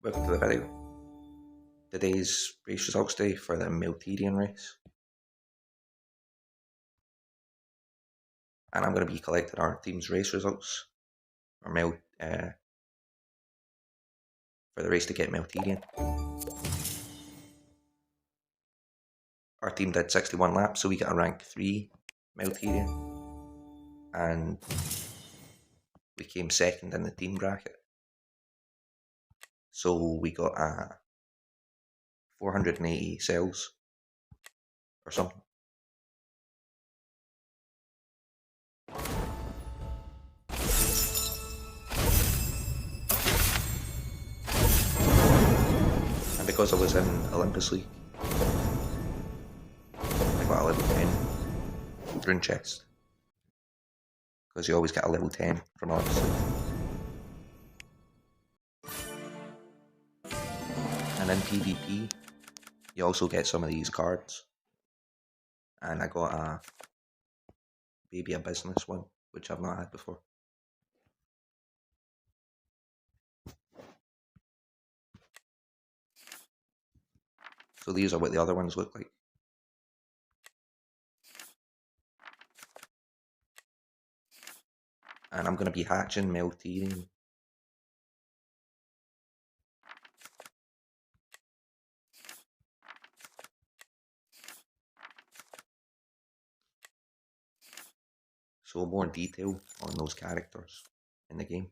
Welcome to the video. Today's race results day for the Melterian race. And I'm going to be collecting our team's race results for the race to get Melterian. Our team did 61 laps, so we got a rank 3 Melterian. And we came second in the team bracket. So we got 480 cells or something. And because I was in Olympus League, I got a level 10 rune chest. Because you always get a level 10 from Olympus League. And in PvP, you also get some of these cards. And I got a business one, which I've not had before. So these are what the other ones look like. And I'm going to be hatching Melterian. So more detail on those characters in the game.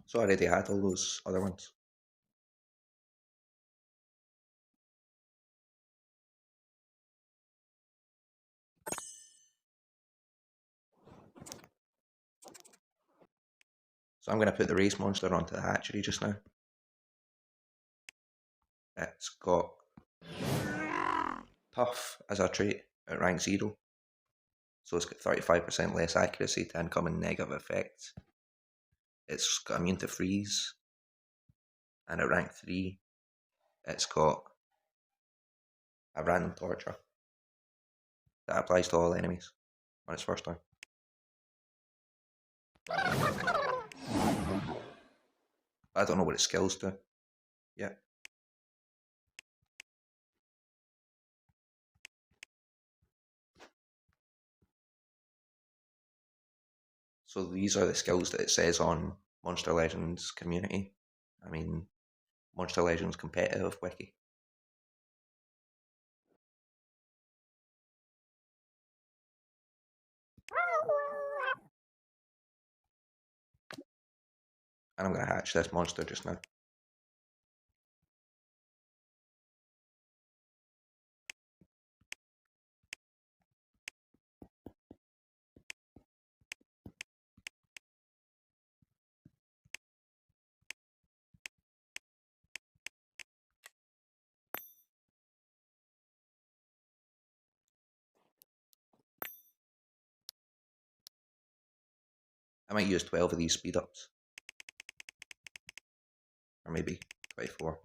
So I already had all those other ones. So I'm going to put the race monster onto the hatchery just now. It's got tough as a trait at rank 0. So it's got 35% less accuracy to incoming negative effects. It's got immune to freeze. And at rank 3, it's got a random torture that applies to all enemies on its first turn. I don't know what its skills do yet. So these are the skills that it says on Monster Legends community. I mean, Monster Legends competitive wiki. And I'm going to hatch this monster just now. I might use 12 of these speed ups. Or maybe 24,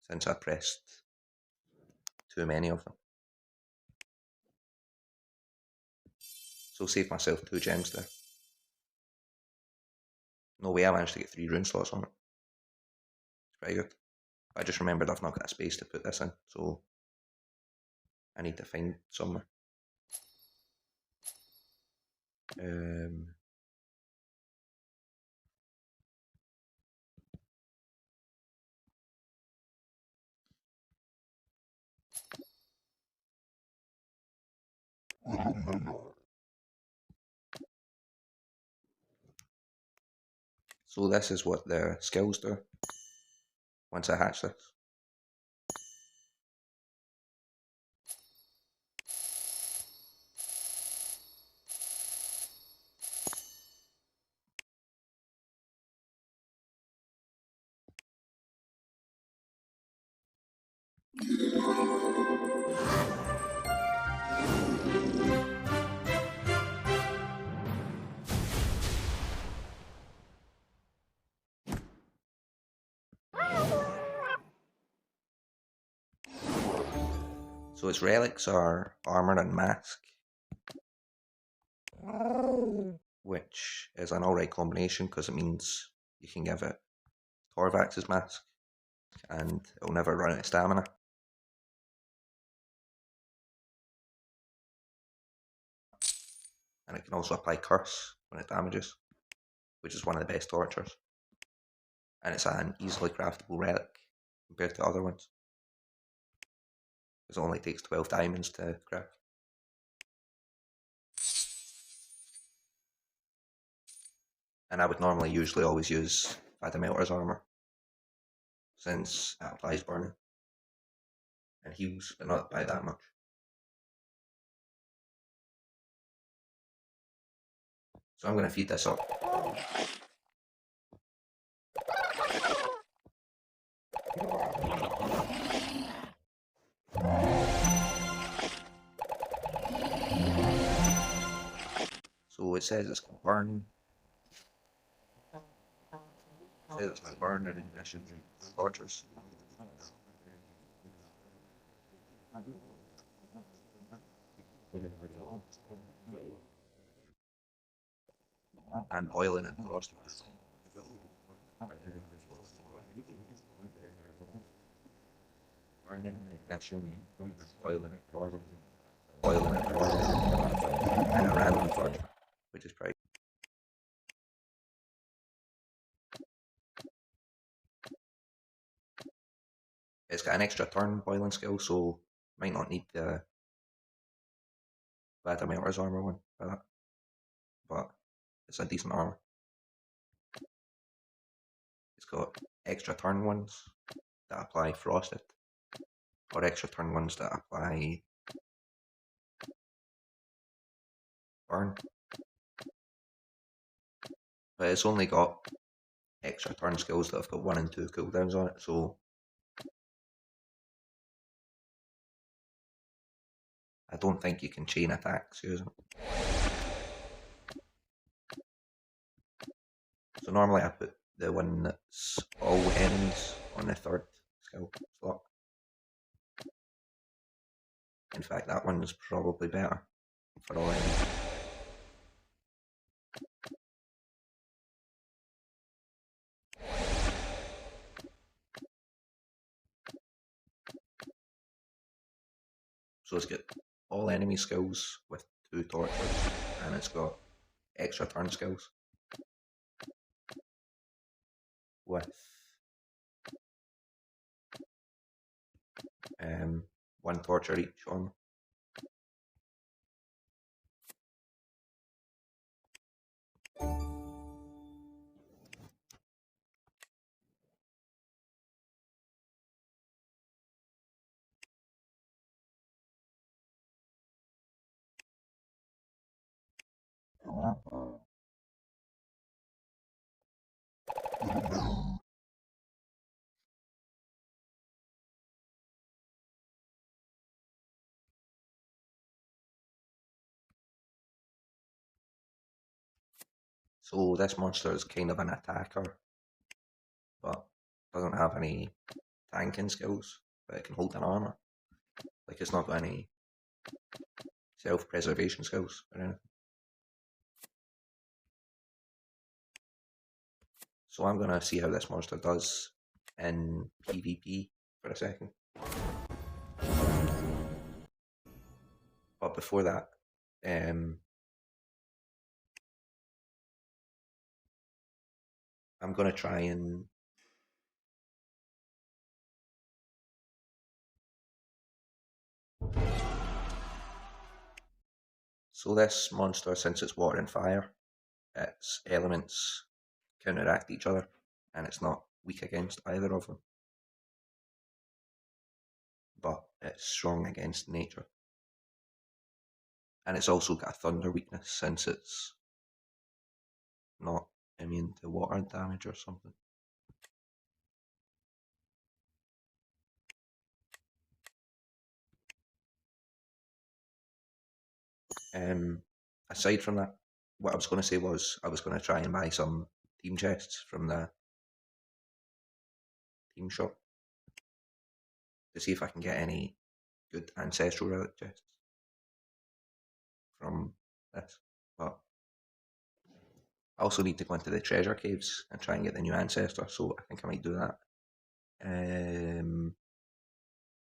since I pressed too many of them. So save myself 2 gems there. No way I managed to get 3 rune slots on it. It's pretty good. I just remembered I've not got a space to put this in, so I need to find somewhere. So this is what the skills do once I hatch this. So its relics are armor and mask, which is an alright combination because it means you can give it 𝐓𝒑𝒔's mask and it'll never run out of stamina. And it can also apply curse when it damages, which is one of the best tortures. And it's an easily craftable relic compared to other ones, because it only takes 12 diamonds to craft. And I would normally usually always use 𝐓𝒑𝒔 armor, since it applies burning and heals, but not by that much. So I'm going to feed this up. So it says it's going to burn. It says it's going to burn in addition to tortures. And oiling it first. Burning ignition, oiling it, and a random torture, which is pretty. It's got an extra turn boiling skill, so might not need the 𝐓𝒑𝒔's armor one for that, but it's a decent armor. It's got extra turn ones that apply frosted, or extra turn ones that apply burn. But it's only got extra turn skills that have got 1 and 2 cooldowns on it, so I don't think you can chain attacks using it. So normally I put the one that's all enemies on the 3rd skill slot. In fact, that one is probably better for all enemies. So it's got all enemy skills with 2 tortures, and it's got extra turn skills with 1 torture each on them. So this monster is kind of an attacker, but doesn't have any tanking skills, but it can hold an armor. Like, it's not got any self-preservation skills or anything. So I'm gonna see how this monster does in PvP for a second. But before that, I'm gonna try and So this monster, since it's water and fire, its elements counteract each other, and it's not weak against either of them. But it's strong against nature. And it's also got a thunder weakness, since it's not immune to water damage or something. Aside from that, what I was going to say was I was going to try and buy some team chests from the team shop to see if I can get any good Ancestral Relic Chests from this. But I also need to go into the treasure caves and try and get the new ancestor, so I think I might do that.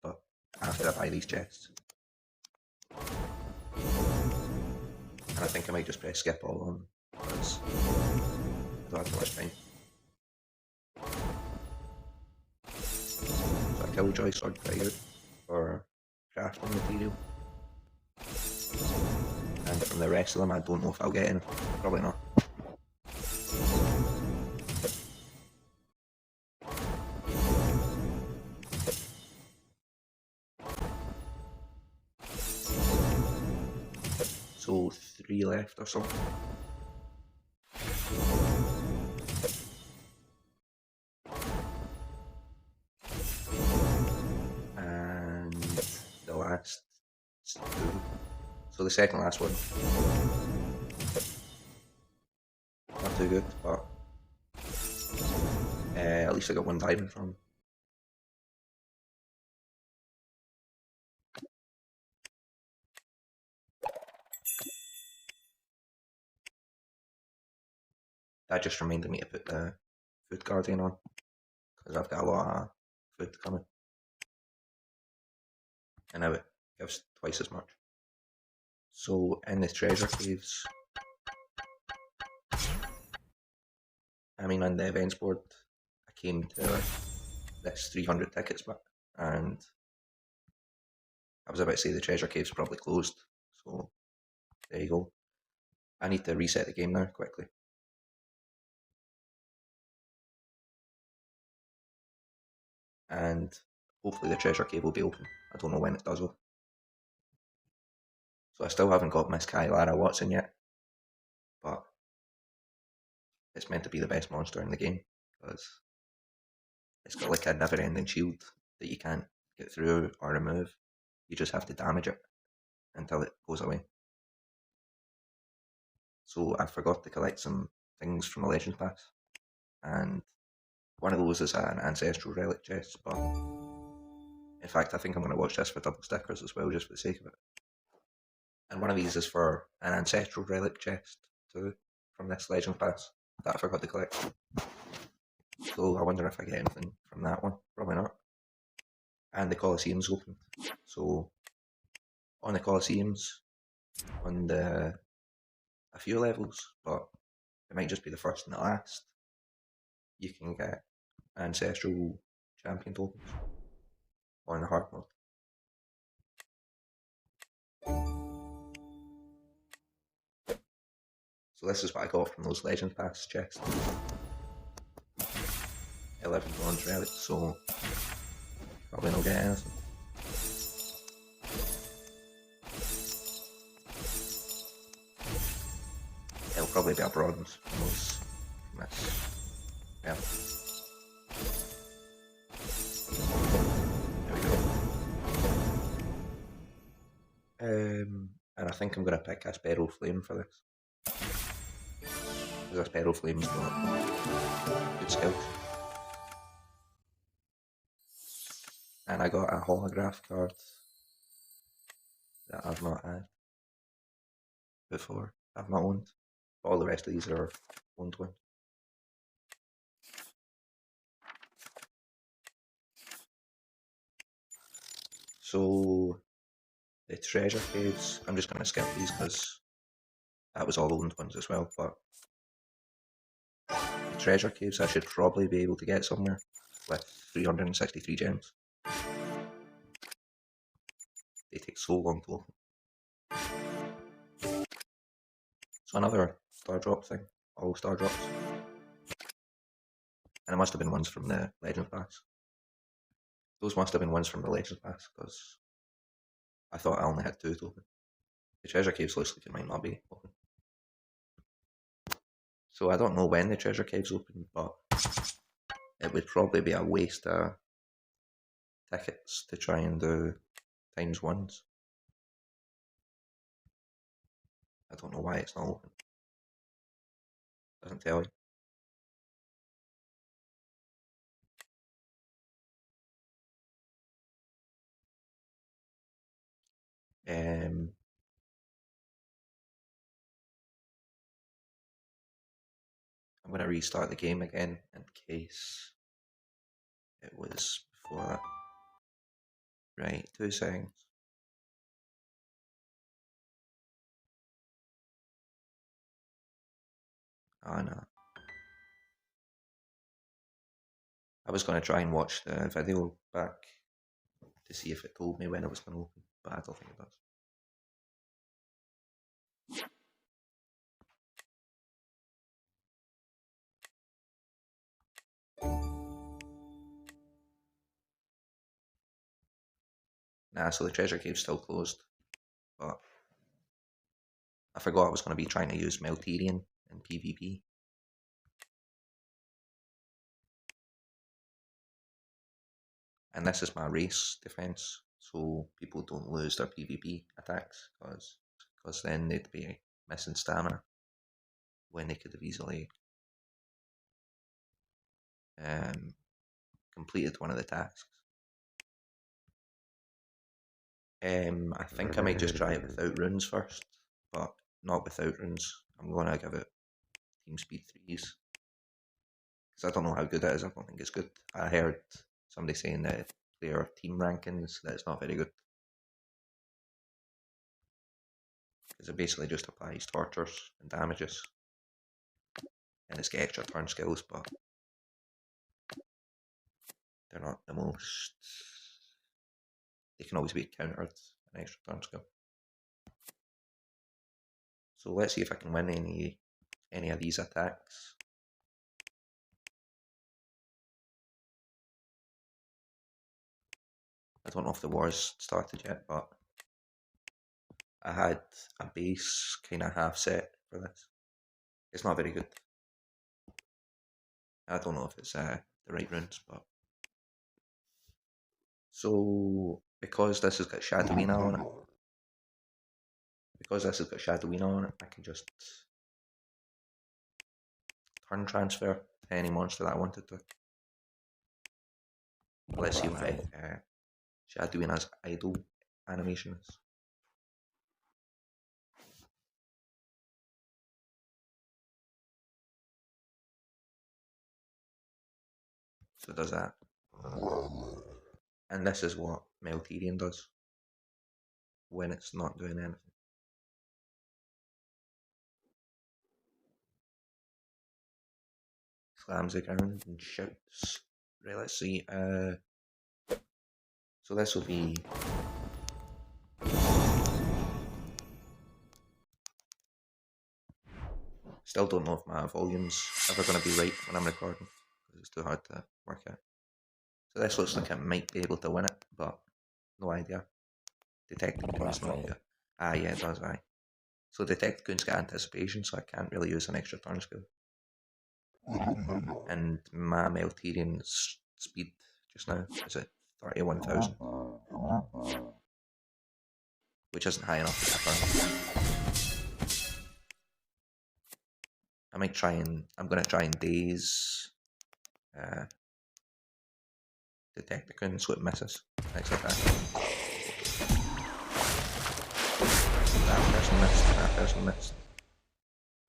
But after I buy these chests. And I think I might just press skip all of them, because I don't have too much time. So a Killjoy sword pretty good for crafting material. And from the rest of them, I don't know if I'll get anything. Probably not. So 3 left or something. And the last 2. So the second last one, not too good, but at least I got 1 diamond from. That just reminded me to put the food guardian on, because I've got a lot of food coming. And now it gives twice as much. So in the treasure caves, on the events board, I came to this 300 tickets back, and I was about to say the treasure cave's probably closed, so there you go. I need to reset the game now quickly. And hopefully the treasure cave will be open. I don't know when it does though. So I still haven't got 𝐓𝐑𝐀𝐈𝐓 yet, but it's meant to be the best monster in the game, because it's got like a never-ending shield that you can't get through or remove. You just have to damage it until it goes away. So I forgot to collect some things from the Legends Pass, and one of those is an Ancestral Relic Chest, but in fact I think I'm going to watch this for double stickers as well, just for the sake of it. And one of these is for an Ancestral Relic Chest too, from this Legends Pass, that I forgot to collect. So I wonder if I get anything from that one. Probably not. And the Colosseum's open. So on the Colosseums, on a few levels, but it might just be the first and the last, you can get Ancestral Champion tokens on the hard mode. So this is what I got from those Legend Pass chests. 11 bronze relics, so probably not get anything. It'll probably be a bronze from those. Yeah. There we go. And I think I'm going to pick 𝐓𝒑𝒔 Flame for this. Because 𝐓𝒑𝒔 Flame's got good skills. And I got a holograph card that I've not had before. I've not owned. All the rest of these are owned ones. So the treasure caves, I'm just going to skip these because that was all owned ones as well, but the treasure caves I should probably be able to get somewhere with 363 gems. They take so long to open. So another star drop thing, all star drops. And it must have been ones from the Legends Pass. Those must have been ones from the Legends Pass, because I thought I only had 2 to open. The treasure caves looks like it might not be open. So I don't know when the treasure caves open, but it would probably be a waste of tickets to try and do ×1s. I don't know why it's not open. Doesn't tell you. I'm going to restart the game again in case it was before that. Right, 2 seconds. Oh no. I was going to try and watch the video back to see if it told me when it was going to open, but I don't think it does. Nah, so the treasure cave's still closed, but I forgot I was going to be trying to use Melterian in PvP. And this is my race defense, so people don't lose their PvP attacks, because then they'd be missing stamina when they could have easily completed one of the tasks. I think I might just try it without runes first, but not without runes. I'm going to give it team speed 3s, because I don't know how good it is. I don't think it's good. I heard somebody saying that player team rankings that it's not very good, because it basically just applies tortures and damages, and it's got extra turn skills, but they're not the most. They can always be countered an extra turn skill. So let's see if I can win any of these attacks. I don't know if the war's started yet, but I had a base kind of half set for this. It's not very good. I don't know if it's the right runes, but so because this has got Shadowina on it, I can just turn transfer to any monster that I wanted to. Let's see what Shadowina's idle animation is. So it does that. And this is what Melterian does when it's not doing anything. Slams the ground and shouts. Right, let's see. So this will be. Still don't know if my volume's ever going to be right when I'm recording, because it's too hard to work out. So this looks like I might be able to win it, but no idea. Detected Coon's not good. Ah, yeah, it does, aye. So Detected Coon's got anticipation, so I can't really use an extra turn skill. And my Melterian's speed just now is at 31,000, which isn't high enough to get a turn. I'm going to try and daze Detected Coon so it misses next attack. That person missed.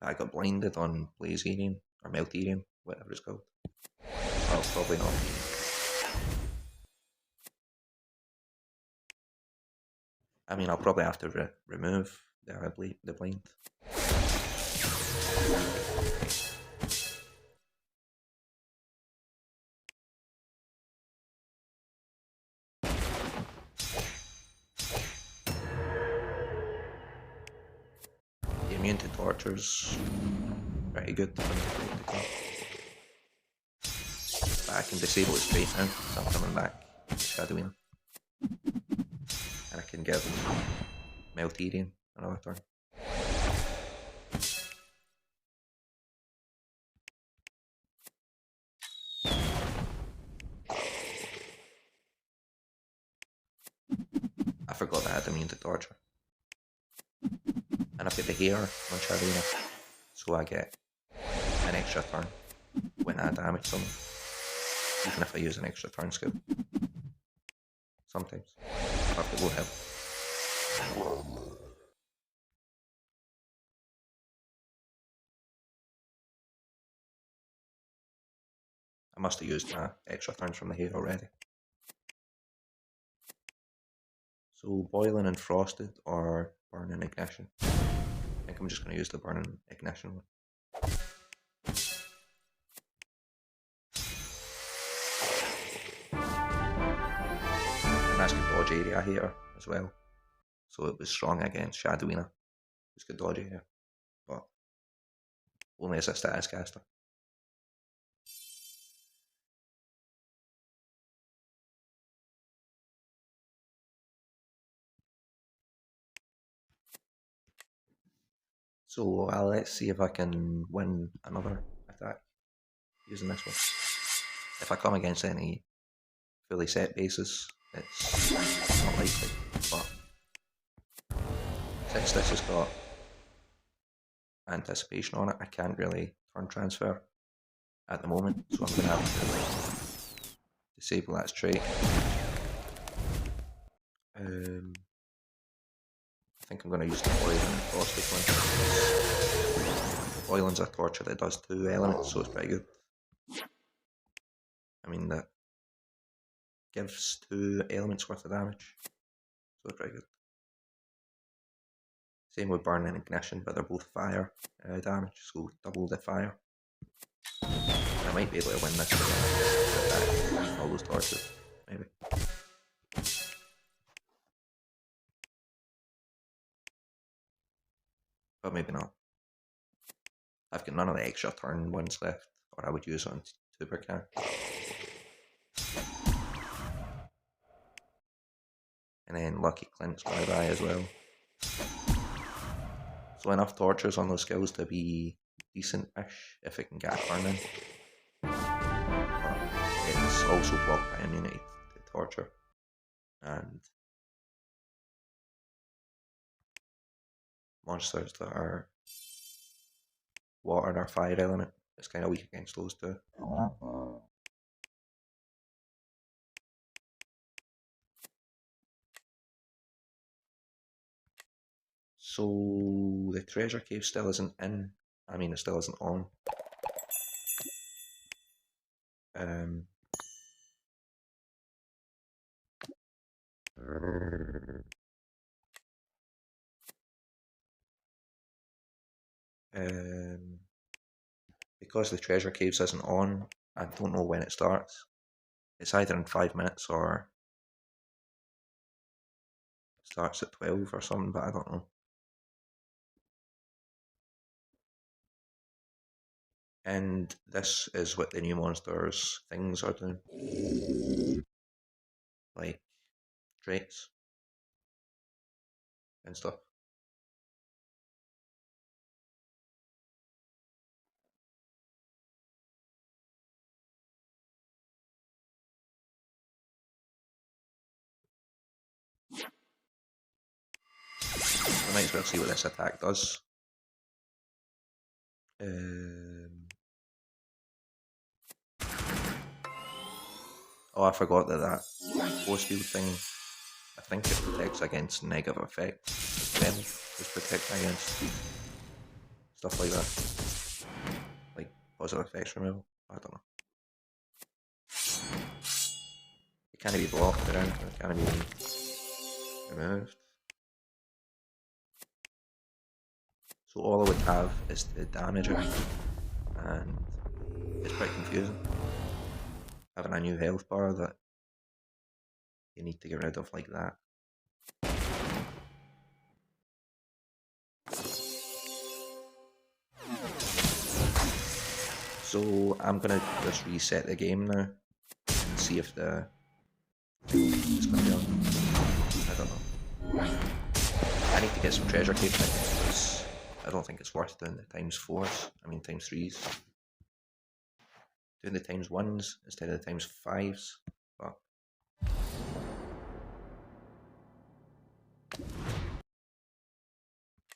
I got blinded on Blazerian or Melterian, whatever it's called. Oh, probably not. I mean, I'll probably have to remove the blind. Immune to torch. torture's pretty good when they come. But I can disable his trait now, so I'm coming back Shadowing. And I can give Melterian another turn. I forgot that I had immune to torture. And I've got the hair on Shadowing, so I get an extra turn when I damage someone, even if I use an extra turn skill. Sometimes. I've got low health. I must have used my extra turns from the hair already. So boiling and frosted or burning ignition. I think I'm just going to use the burning ignition one. And that's good dodge area here as well. So it was strong against Shadowing. It's good dodge area, but only as a status caster. So let's see if I can win another attack using this one. If I come against any fully set bases, it's not likely, but since this has got anticipation on it, I can't really turn transfer at the moment, so I'm going to have to disable that trait. I think I'm going to use the boiling and frosted one. Boiling's a torture that does 2 elements, so it's pretty good. I mean, that gives 2 elements worth of damage, so it's pretty good. Same with burn and ignition, but they're both fire damage, so double the fire. I might be able to win this with all those torches, maybe. But maybe not. I've got none of the extra turn ones left, or I would use on 𝐓𝒑𝒔. And then Lucky Clint's going to die as well. So enough tortures on those skills to be decent-ish if it can get a turn in. But it's also blocked by immunity to torture. And monsters that are water or fire element, it's kind of weak against those two. So the treasure cave still isn't in. I mean, it still isn't on. Because the treasure caves isn't on, I don't know when it starts. It's either in 5 minutes or it starts at 12 or something, but I don't know. And this is what the new monsters things are doing. Like traits and stuff. I might as well see what this attack does. Oh, I forgot that force field thing, I think it protects against negative effects as well as protecting against stuff like that. Like positive effects removal, I don't know. It can't be blocked around, it can't be removed. So all I would have is the damager, and it's quite confusing. Having a new health bar that you need to get rid of like that. So I'm gonna just reset the game now and see if the thing is gonna be on. I don't know. I need to get some treasure caves because I don't think it's worth doing the ×4s. I mean ×3s. Doing the ×1s instead of the ×5s. But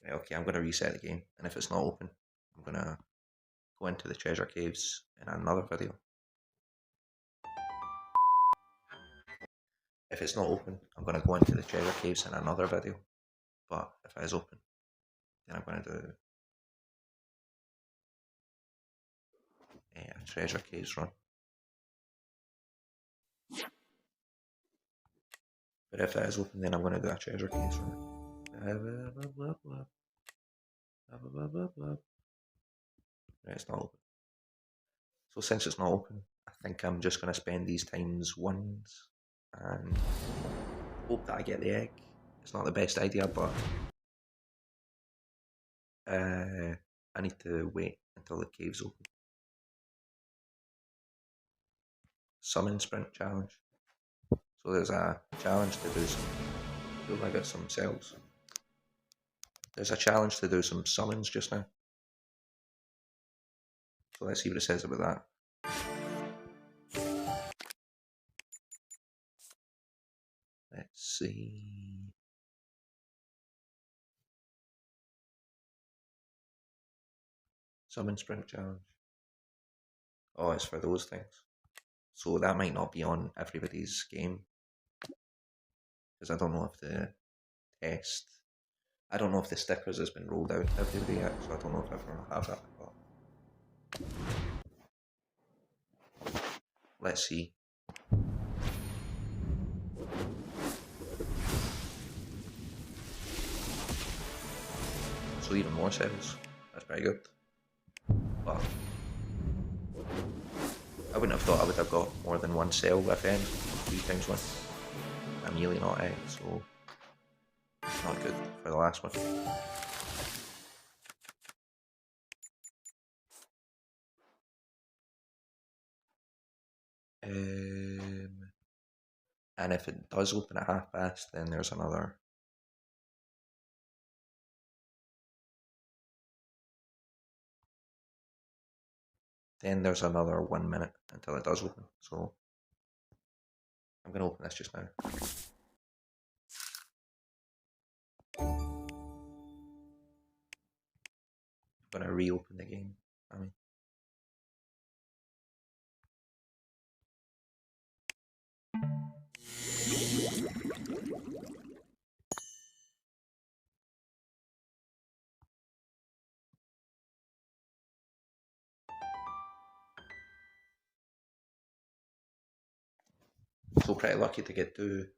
right, okay, I'm gonna reset the game, and if it's not open, I'm gonna go into the treasure caves in another video. If it's not open, I'm gonna go into the treasure caves in another video. But if it is open, then I'm gonna do a treasure caves run. But if it is open, then I'm gonna do a treasure caves run. Right, it's not open. So since it's not open, I think I'm just gonna spend these ×1s and hope that I get the egg. It's not the best idea, but I need to wait until the cave's open. Summon sprint challenge. So there's a challenge to do some. Oh, I got some cells. There's a challenge to do some summons just now. So let's see what it says about that. Let's see. Summon sprint challenge. Oh, it's for those things. So that might not be on everybody's game. Because I don't know if the test. I don't know if the stickers has been rolled out to everybody yet, so I don't know if everyone will have that. But let's see. So even more cells. That's very good. But I wouldn't have thought I would have got more than one cell with end. 3×1. I'm really not egg, so not good for the last one. And if it does open at 1/2 then there's another. Then there's another 1 minute until it does open. So I'm gonna open this just now. I'm gonna reopen the game. So pretty lucky to get to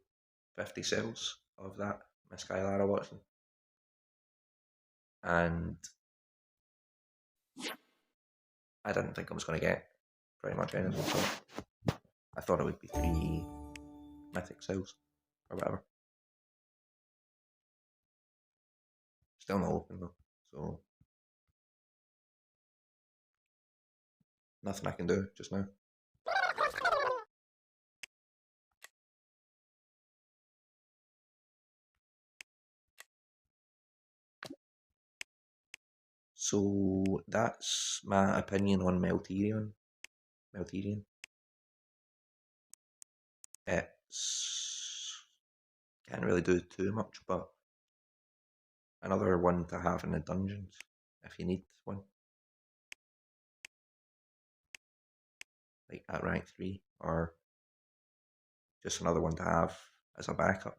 50 cells of that 𝐓𝐑𝐀𝐈𝐓 Watson. And I didn't think I was going to get pretty much anything, so I thought it would be 3 mythic cells or whatever. Still not open though, so nothing I can do just now. So that's my opinion on Melterian. It's can't really do too much, but another one to have in the dungeons if you need one. Like at rank 3, or just another one to have as a backup.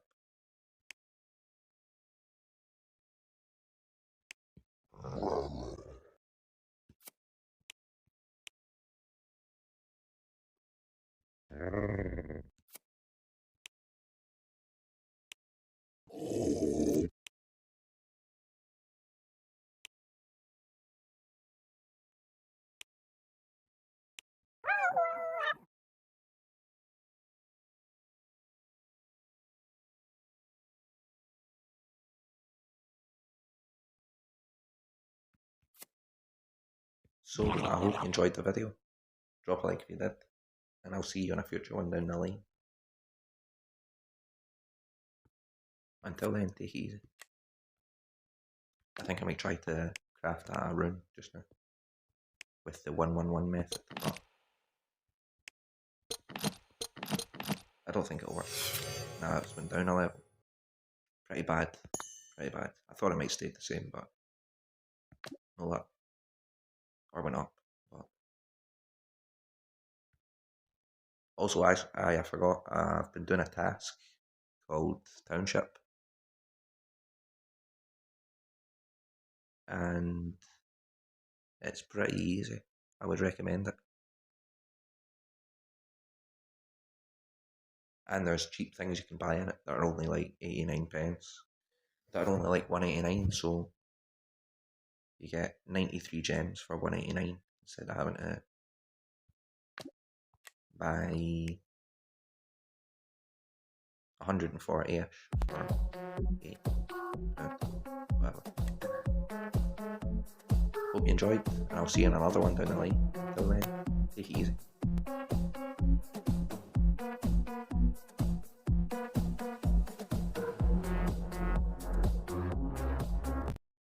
So I hope you enjoyed the video. Drop a like if you did, and I'll see you on a future one down the line. Until then, take it easy. I think I might try to craft a rune just now with the 111 method, but I don't think it'll work. Nah, it's went down a level. Pretty bad. Pretty bad. I thought it might stay the same, but no luck. Or went up. But also, I forgot. I've been doing a task called Township, and it's pretty easy. I would recommend it. And there's cheap things you can buy in it that are only like 89 pence. That are only like 189, so you get 93 gems for 189 instead of having to buy 140-ish for 8 whatever. Hope you enjoyed, and I'll see you in another one down the line. Till then, take it easy.